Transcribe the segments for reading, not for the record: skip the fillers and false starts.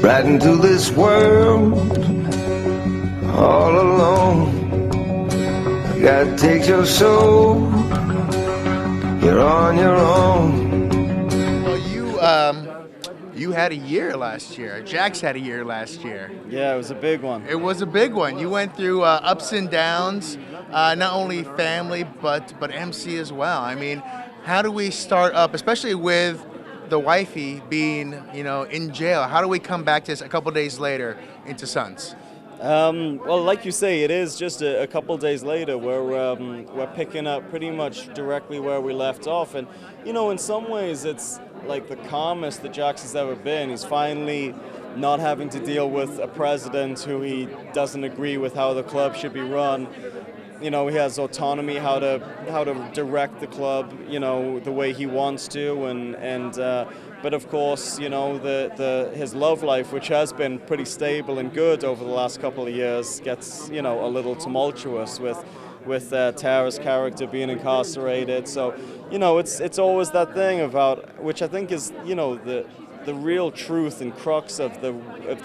right into this world all alone. God takes your soul, you're on your own. Well, you had a year last year. Jax had a year last year. Yeah, it was a big one. It was a big one. You went through ups and downs, not only family but MC as well. I mean, how do we start up, especially with the wifey being in jail? How do we come back to this a couple days later into Sons? Well, like you say, it is just a couple days later. We're picking up pretty much directly where we left off, and in some ways it's like the calmest that Jax has ever been. He's finally not having to deal with a president who he doesn't agree with how the club should be run. He has autonomy how to direct the club, the way he wants to, but of course, his love life, which has been pretty stable and good over the last couple of years, gets a little tumultuous with Tara's character being incarcerated. So it's always that thing about, which I think is the real truth and crux of the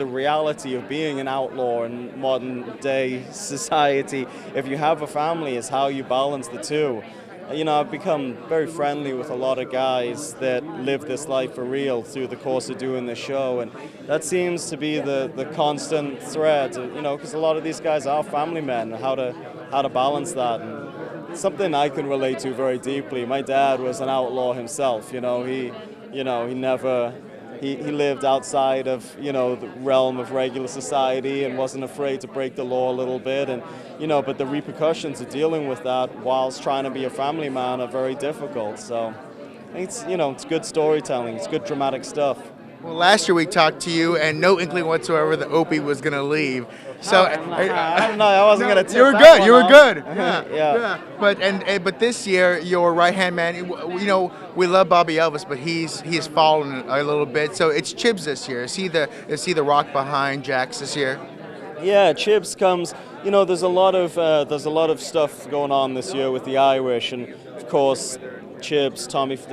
reality of being an outlaw in modern day society. If you have a family, is how you balance the two. I've become very friendly with a lot of guys that live this life for real through the course of doing this show, and that seems to be the constant thread, because a lot of these guys are family men, how to balance that. And something I can relate to very deeply. My dad was an outlaw himself. He lived outside of the realm of regular society and wasn't afraid to break the law a little bit, and but the repercussions of dealing with that whilst trying to be a family man are very difficult. So it's good storytelling, it's good dramatic stuff. Well, last year we talked to you, and no inkling whatsoever that Opie was going to leave. So I don't know. I wasn't going to. You were good. You were good. Yeah. But this year, your right hand man. We love Bobby Elvis, but he's fallen a little bit. So it's Chibs this year. Is he the rock behind Jax this year? Yeah, Chibs comes. There's a lot of stuff going on this year with the Irish, and of course, Chibs,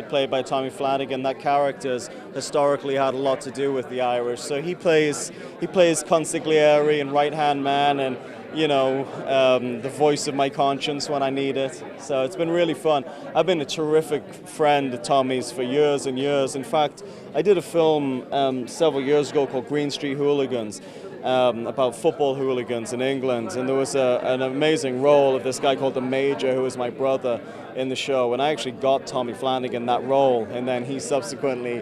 played by Tommy Flanagan, that character has historically had a lot to do with the Irish. So he plays consigliere and right-hand man, and the voice of my conscience when I need it. So it's been really fun. I've been a terrific friend of Tommy's for years and years. In fact, I did a film several years ago called Green Street Hooligans, about football hooligans in England, and there was an amazing role of this guy called the Major, who was my brother, in the show, and I actually got Tommy Flanagan that role, and then he subsequently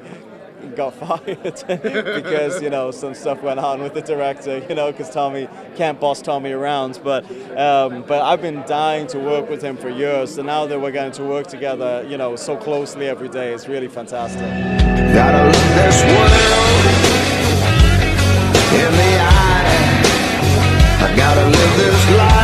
got fired because some stuff went on with the director, because Tommy can't boss Tommy around, but I've been dying to work with him for years, so now that we're going to work together so closely every day, it's really fantastic. Gotta look this world in the eye, I gotta live this life.